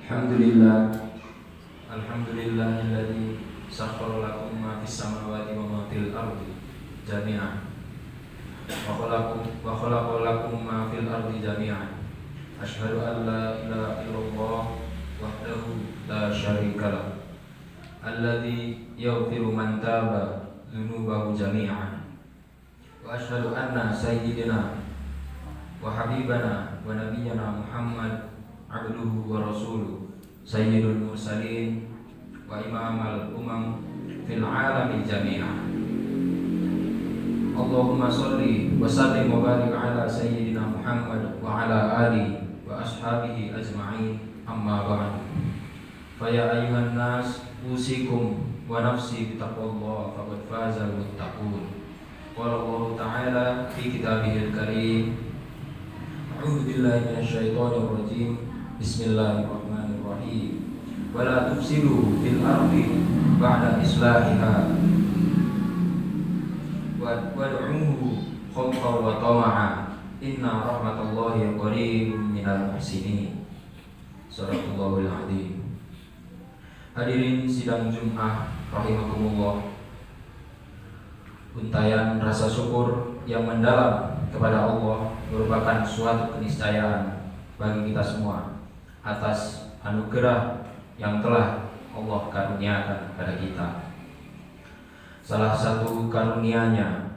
Alhamdulillah, alhamdulillahilladzi sakhkhara lakum ma fis samawati wa ma fil ardi jami'an wa khalaqa lakum ma fil ardi jami'an. Asyhadu an la ilaha illallah wahdahu la syarika lah, alladzi yaghfiru man taba dzunubahu jami'an. Wa asyhadu anna sayyidina wa habibana wa nabiyyana Muhammad abduhu wa rasuluh, sayyidul mursalin wa imamal umam fil alamin jami'ah. Allahumma sholli wa sallim wa barik ala sayyidina Muhammad wa ala alihi wa ashabihi ajma'in, amma ba'du. Fa ya ayyuhan nas, usikum wa nafsi bitaqwallah faqad fazal muttaqun. Qala Allah ta'ala fi kitabihil karim, a'udzu billahi minasyaitonir rajim. Bismillahirrahmanirrahim. Wala tufsidu fil ardi ba'da islahiha wad'uhu khawfan wa tama'a, inna rahmatallahi qaribun minal muhsinin. Shadaqallahul adzim. Hadirin sidang Jumat rahimakumullah, untayan rasa syukur yang mendalam kepada Allah merupakan suatu keniscayaan bagi kita semua atas anugerah yang telah Allah karuniakan kepada kita. Salah satu karunia-Nya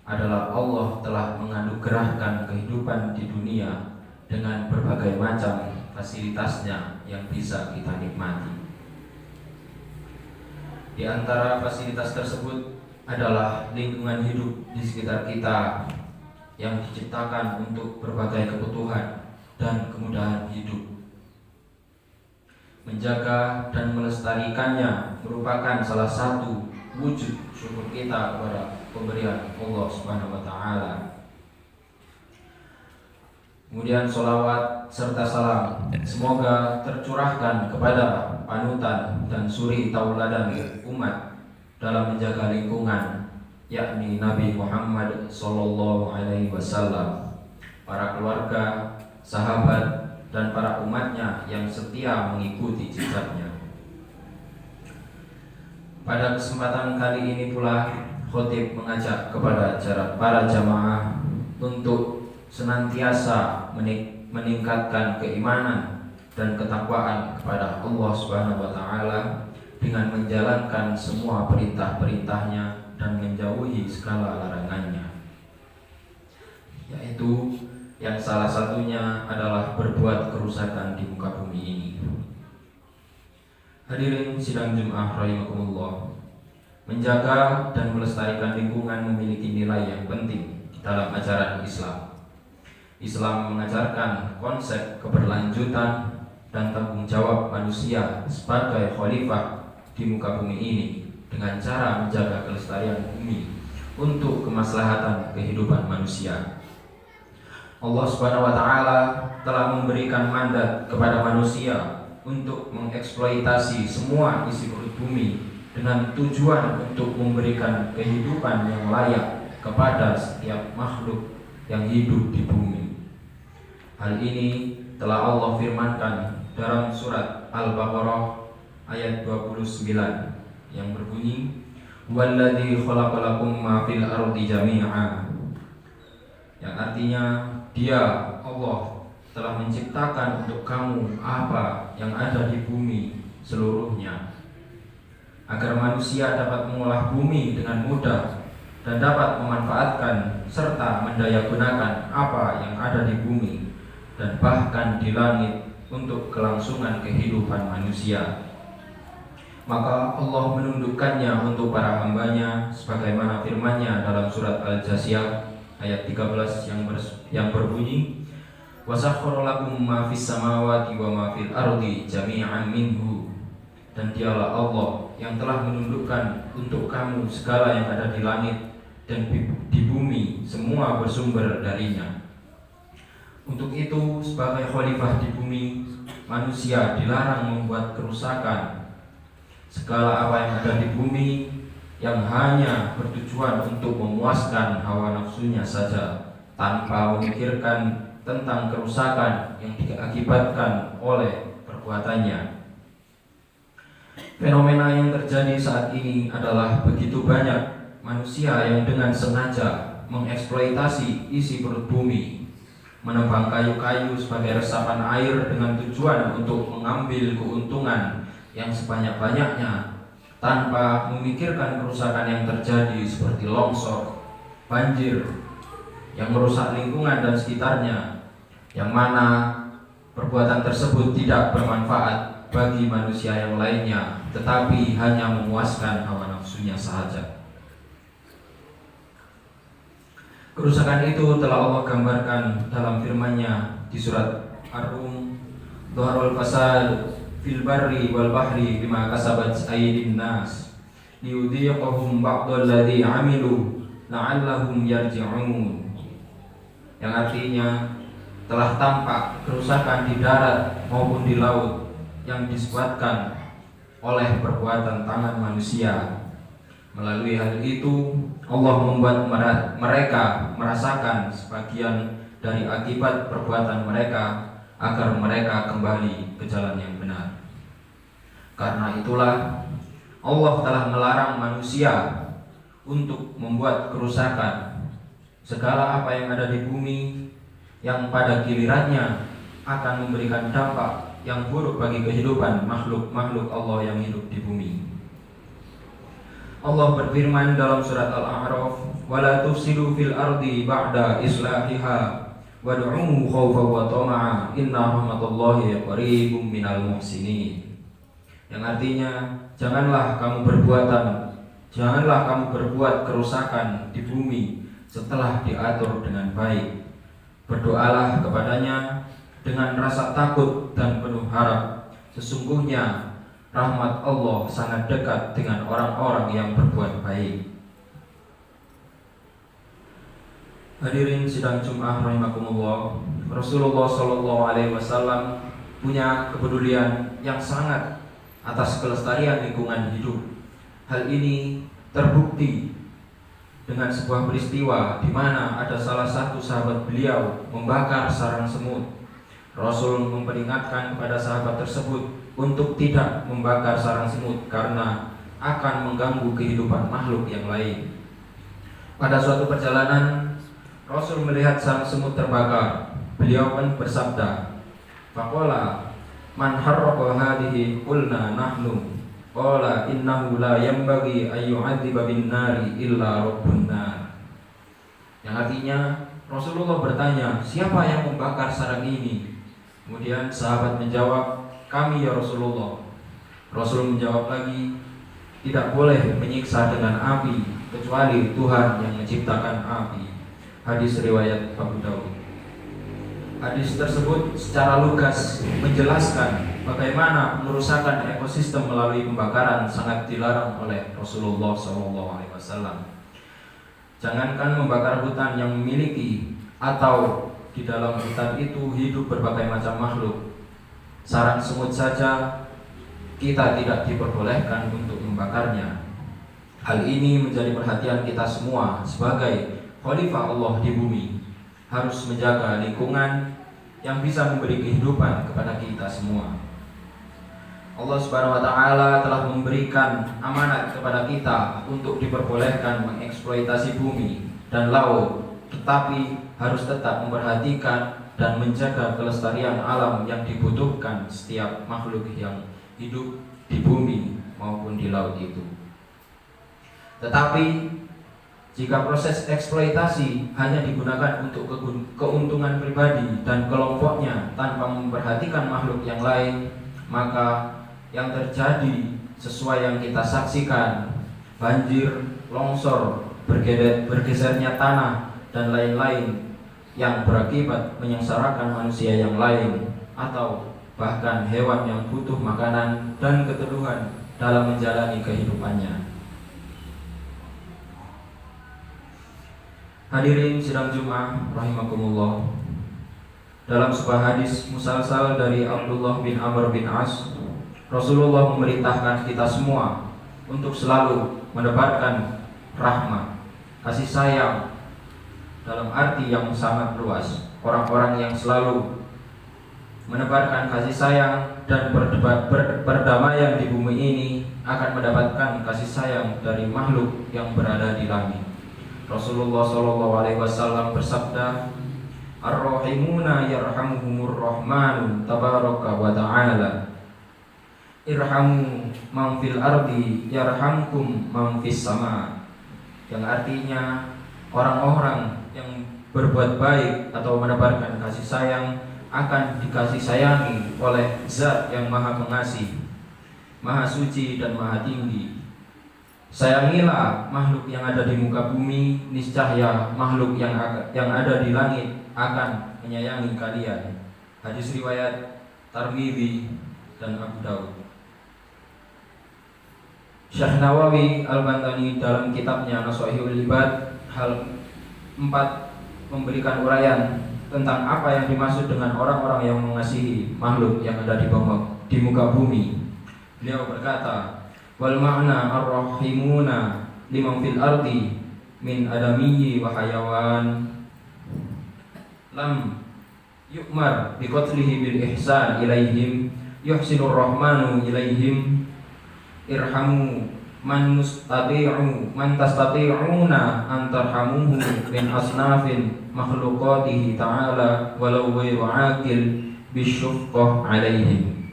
adalah Allah telah menganugerahkan kehidupan di dunia dengan berbagai macam fasilitasnya yang bisa kita nikmati. Di antara fasilitas tersebut adalah lingkungan hidup di sekitar kita yang diciptakan untuk berbagai kebutuhan dan kemudahan hidup. Menjaga dan melestarikannya merupakan salah satu wujud syukur kita kepada pemberian Allah Subhanahu wa taala. Kemudian sholawat serta salam semoga tercurahkan kepada panutan dan suri tauladan umat dalam menjaga lingkungan, yakni Nabi Muhammad sallallahu alaihi wasallam, para keluarga, sahabat, dan para umatnya yang setia mengikuti jejaknya. Pada kesempatan kali ini pula, khotib mengajak kepada para jamaah untuk senantiasa meningkatkan keimanan dan ketakwaan kepada Allah Subhanahu wa taala dengan menjalankan semua perintah-perintahnya dan menjauhi segala larangannya, yaitu yang salah satunya adalah berbuat kerusakan di muka bumi ini. Hadirin sidang Jumat rahimakumullah, menjaga dan melestarikan lingkungan memiliki nilai yang penting dalam ajaran Islam. Islam mengajarkan konsep keberlanjutan dan tanggung jawab manusia sebagai khalifah di muka bumi ini dengan cara menjaga kelestarian bumi untuk kemaslahatan kehidupan manusia. Allah Subhanahu wa taala telah memberikan mandat kepada manusia untuk mengeksploitasi semua isi perut bumi dengan tujuan untuk memberikan kehidupan yang layak kepada setiap makhluk yang hidup di bumi. Hal ini telah Allah firmankan dalam surat Al-Baqarah ayat 29 yang berbunyi, "Walladzi khalaqalakum ma fil ardi jami'a", yang artinya Dia, Allah, telah menciptakan untuk kamu apa yang ada di bumi seluruhnya, agar manusia dapat mengolah bumi dengan mudah dan dapat memanfaatkan serta mendayagunakan apa yang ada di bumi dan bahkan di langit untuk kelangsungan kehidupan manusia. Maka Allah menundukkannya untuk para hambanya sebagaimana firman-Nya dalam surat Al-Jasiyah ayat 13 yang berbunyi, "Wasakhkhara lakum ma fis samawati wa ma fil ardi jami'an minhu", dan Dialah Allah yang telah menundukkan untuk kamu segala yang ada di langit dan di bumi, semua bersumber darinya. Untuk itu, sebagai khalifah di bumi, manusia dilarang membuat kerusakan. Segala apa yang ada di bumi yang hanya bertujuan untuk memuaskan hawa nafsunya saja, tanpa memikirkan tentang kerusakan yang diakibatkan oleh perbuatannya. Fenomena yang terjadi saat ini adalah begitu banyak manusia yang dengan sengaja mengeksploitasi isi perut bumi, menebang kayu-kayu sebagai resapan air dengan tujuan untuk mengambil keuntungan yang sebanyak-banyaknya tanpa memikirkan kerusakan yang terjadi seperti longsor, banjir yang merusak lingkungan dan sekitarnya, yang mana perbuatan tersebut tidak bermanfaat bagi manusia yang lainnya, tetapi hanya memuaskan hawa nafsunya saja. Kerusakan itu telah Allah gambarkan dalam firman-Nya di surat Ar-Rum, "Dhaharul fasad fil barri wal bahri bima kasabat aydin nas liyudhiqahum ba'dal ladzi 'amilu la'allahum yarji'un." Yang artinya telah tampak kerusakan di darat maupun di laut yang disebabkan oleh perbuatan tangan manusia. Melalui hal itu Allah membuat mereka merasakan sebagian dari akibat perbuatan mereka agar mereka kembali ke jalan yang benar. Karena itulah Allah telah melarang manusia untuk membuat kerusakan. Segala apa yang ada di bumi yang pada gilirannya akan memberikan dampak yang buruk bagi kehidupan makhluk-makhluk Allah yang hidup di bumi. Allah berfirman dalam surat Al-A'raf, "Wala tufsidu fil ardi ba'da islahiha wad'uhu khaufan wa tama'a inna rahmatallahi qaribum minal muhsinin." Yang artinya, janganlah kamu berbuat kerusakan di bumi setelah diatur dengan baik. Berdoalah kepadanya dengan rasa takut dan penuh harap. Sesungguhnya rahmat Allah sangat dekat dengan orang-orang yang berbuat baik. Hadirin sidang Jumat rahimakumullah, Rasulullah SAW punya kepedulian yang sangat atas kelestarian lingkungan hidup. Hal ini terbukti dengan sebuah peristiwa di mana ada salah satu sahabat beliau membakar sarang semut. Rasul memperingatkan kepada sahabat tersebut untuk tidak membakar sarang semut karena akan mengganggu kehidupan makhluk yang lain. Pada suatu perjalanan, Rasul melihat sarang semut terbakar. Beliau pun bersabda, "Faqala man harraqa hadhihi qulna nahnu." Qala innahu la yanbaghi ay yu'adziba bin nari illa rabbun nar. Yang artinya Rasulullah bertanya, "Siapa yang membakar sarang ini?" Kemudian sahabat menjawab, "Kami ya Rasulullah." Rasul menjawab lagi, "Tidak boleh menyiksa dengan api kecuali Tuhan yang menciptakan api." Hadis riwayat Abu Dawud. Hadis tersebut secara lugas menjelaskan bagaimana merusakan ekosistem melalui pembakaran sangat dilarang oleh Rasulullah SAW. Jangankan membakar hutan yang memiliki atau di dalam hutan itu hidup berbagai macam makhluk, sarang semut saja kita tidak diperbolehkan untuk membakarnya. Hal ini menjadi perhatian kita semua sebagai khalifah Allah di bumi, harus menjaga lingkungan yang bisa memberi kehidupan kepada kita semua. Allah Subhanahu wa taala telah memberikan amanat kepada kita untuk diperbolehkan mengeksploitasi bumi dan laut, tetapi harus tetap memperhatikan dan menjaga kelestarian alam yang dibutuhkan setiap makhluk yang hidup di bumi maupun di laut itu. Tetapi jika proses eksploitasi hanya digunakan untuk keuntungan pribadi dan kelompoknya tanpa memperhatikan makhluk yang lain, maka yang terjadi sesuai yang kita saksikan, banjir, longsor, bergesernya tanah, dan lain-lain yang berakibat menyengsarakan manusia yang lain atau bahkan hewan yang butuh makanan dan keteduhan dalam menjalani kehidupannya. Hadirin sidang Jumat rahimakumullah. Dalam sebuah hadis musalsal dari Abdullah bin Amr bin As, Rasulullah memerintahkan kita semua untuk selalu menebarkan rahmat, kasih sayang dalam arti yang sangat luas. Orang-orang yang selalu menebarkan kasih sayang dan perdamaian di bumi ini akan mendapatkan kasih sayang dari makhluk yang berada di langit. Rasulullah SAW bersabda, Ar-Rahimuna yarhamuhumur Rahmanu tabaraka wa ta'ala. Irhamu man fil ardi yarhamkum man fis sama. Yang artinya orang-orang yang berbuat baik atau menebarkan kasih sayang akan dikasih sayangi oleh Zat yang Maha Pengasih, Maha Suci dan Maha Tinggi. Sayangilah makhluk yang ada di muka bumi, niscaya makhluk yang ada di langit akan menyayangi kalian. Hadis riwayat Tirmidzi dan Abu Daud. Syekh Nawawi Al-Bantani dalam kitabnya Nasaihul Ibad hal 4 memberikan uraian tentang apa yang dimaksud dengan orang-orang yang mengasihi makhluk yang ada di muka bumi. Beliau berkata, wal ma'na ar-rahimuna liman fil ardi min adamiyyi wa hayawan lam yu'mar bi qatlihi bil ihsan ilaihim yuhsinur rahmanu ilaihim irhamu man tastati'una an tarhamuhu min asnafin makhluqatihi ta'ala walau ghairu aqil bisyufqah alaihim.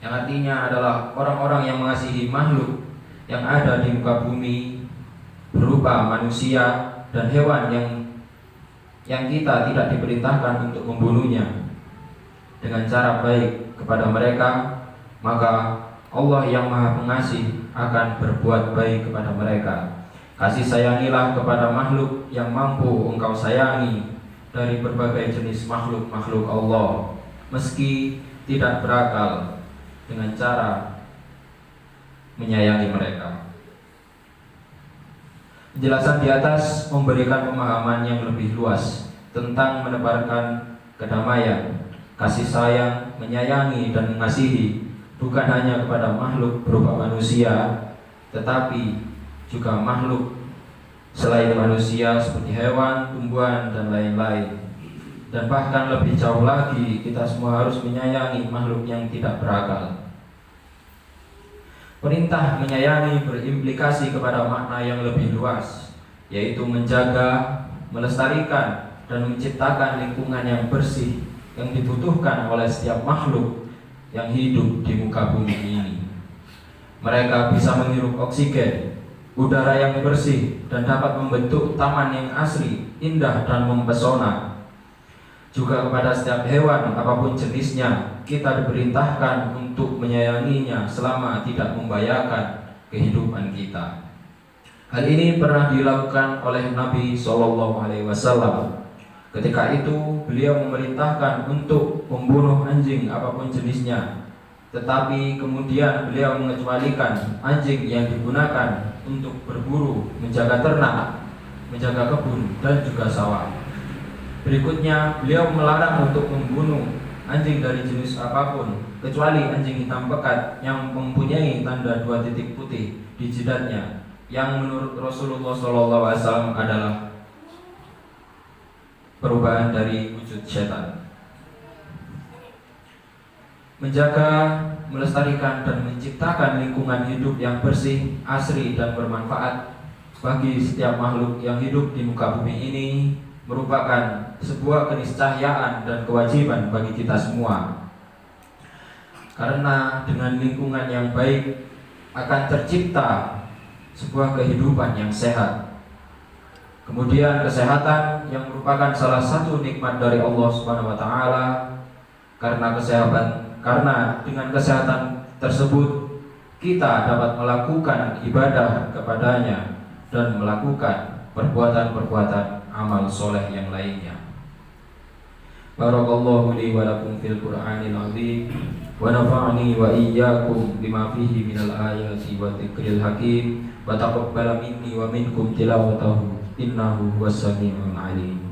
Yang artinya adalah orang-orang yang mengasihi makhluk yang ada di muka bumi berupa manusia dan hewan yang kita tidak diperintahkan untuk membunuhnya dengan cara baik kepada mereka, maka Allah yang Maha Pengasih akan berbuat baik kepada mereka. Kasih sayangilah kepada makhluk yang mampu engkau sayangi dari berbagai jenis makhluk-makhluk Allah, meski tidak berakal, dengan cara menyayangi mereka. Penjelasan di atas memberikan pemahaman yang lebih luas tentang menebarkan kedamaian, kasih sayang, menyayangi dan mengasihi bukan hanya kepada makhluk berupa manusia, tetapi juga makhluk selain manusia seperti hewan, tumbuhan, dan lain-lain. Dan bahkan lebih jauh lagi, kita semua harus menyayangi makhluk yang tidak berakal. Perintah menyayangi berimplikasi kepada makna yang lebih luas, yaitu menjaga, melestarikan, dan menciptakan lingkungan yang bersih yang dibutuhkan oleh setiap makhluk yang hidup di muka bumi ini. Mereka bisa menghirup oksigen, udara yang bersih, dan dapat membentuk taman yang asri, indah, dan mempesona. Juga kepada setiap hewan apapun jenisnya, kita diperintahkan untuk menyayanginya selama tidak membahayakan kehidupan kita. Hal ini pernah dilakukan oleh Nabi SAW. Ketika itu beliau memerintahkan untuk membunuh anjing apapun jenisnya, tetapi kemudian beliau mengecualikan anjing yang digunakan untuk berburu, menjaga ternak, menjaga kebun, dan juga sawah. Berikutnya, beliau melarang untuk membunuh anjing dari jenis apapun, kecuali anjing hitam pekat yang mempunyai tanda 2 titik putih di jidatnya, yang menurut Rasulullah SAW adalah perubahan dari wujud setan. Menjaga, melestarikan, dan menciptakan lingkungan hidup yang bersih, asri, dan bermanfaat bagi setiap makhluk yang hidup di muka bumi ini merupakan sebuah keniscayaan dan kewajiban bagi kita semua. Karena dengan lingkungan yang baik akan tercipta sebuah kehidupan yang sehat. Kemudian kesehatan yang merupakan salah satu nikmat dari Allah Subhanahu wa taala. Karena dengan kesehatan tersebut kita dapat melakukan ibadah kepadanya dan melakukan perbuatan-perbuatan amal soleh yang lainnya. Barakallahu li wa lakum fil Qur'anil azim wa nafa'ani wa iyyakum bima fihi minal ayati wa dzikril hakim wa taqabbala minni wa minkum tilawatahu innahu huwas samiul alim.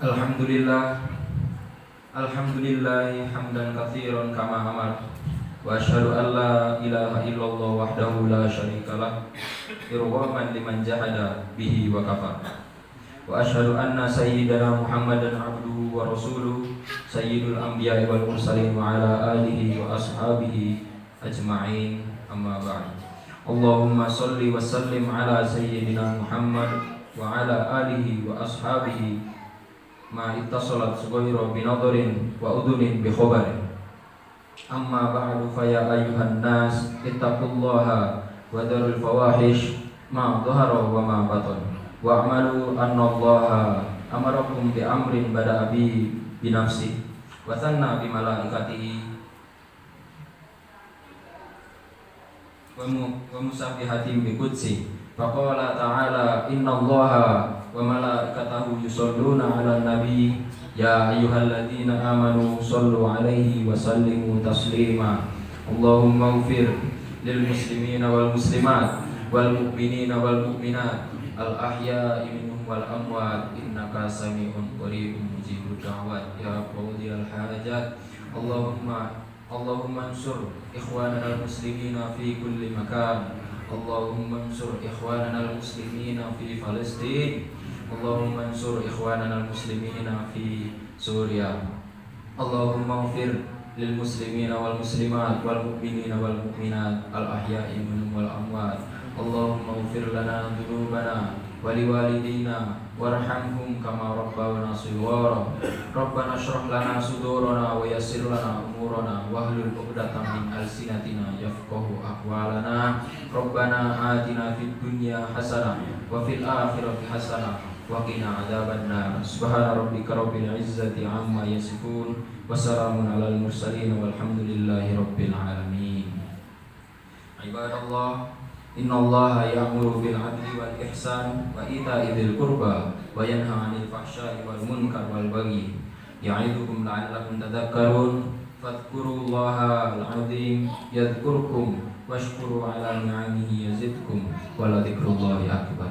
Alhamdulillah, alhamdulillahi hamdan katsiran kama amar. Wa asyhadu an la ilaha illallah wahdahu la syarikalah irwaman liman jahada bihi wa kafar. Wa asyhadu anna sayyidana Muhammadan abduhu wa rasuluh sayyidul anbiya'i wal mursalin wa ala alihi wa ashabihi ajma'in, amma ba'd. Allahumma salli wa sallim ala sayyidina Muhammad wa ala alihi wa ashabihi ma ittasalat sughayra binadrin wa udunin bi khabarin. Amma ba'du, fa ya ayyuhan nas ittaqullaha wa darul fawahish ma dhahara wa ma batan wa amalu annallaha amarakum bi amrin bada'a bi nafsi wa thanna bi malaikatihi wa musabbihati bi qudsi. Faqala ta'ala innallaha wa malaikatahu yusholluna 'alan nabi ya ayyuhalladzina amanu shallu 'alaihi wa sallimu taslima. Allahumma ighfir lil muslimina wal muslimat wal mu'minina wal mu'minat al ahya'i minhum wal amwat innaka sami'un qaribun mujibud da'wat ya qadiyal hajat. Allahumma ansur ikhwanana al muslimina fi kulli makan. Allahumma ansur ikhwanana al-muslimina fi Palestin. Allahumma ansur ikhwanana al-muslimina fi Suriah. Allahumma ighfir lil muslimina wal muslimat wal mu'minina wal mu'minat al-ahya'i minhum wal amwat. Allahumma ighfir lana dhunubana wa liwalidina warhamhum kama rabbawna shighara. Rabbana shrah lana sudurana wa yassir lana umurana wahlul 'uqdatam min alsinatina yafqahu aqwalana. Rabbana atina fid dunya hasanah wa fil akhirati hasanah wa qina adzabannar. Subhana rabbika rabbil izzati amma yasifun wa salamun alal mursalin walhamdulillahi rabbil alamin. Ibadallah, innallaha ya'muru bil 'adli wal ihsan wa ita'i dzil qurba wa yanha 'anil fahsya'i wal munkar wal baghi ya'idukum la'allakum tadhakkarun. Fadhkurullaha al-'azim yadhkurkum washkuru 'ala ni'amihi yazidkum wa la dzikrullahi akbar.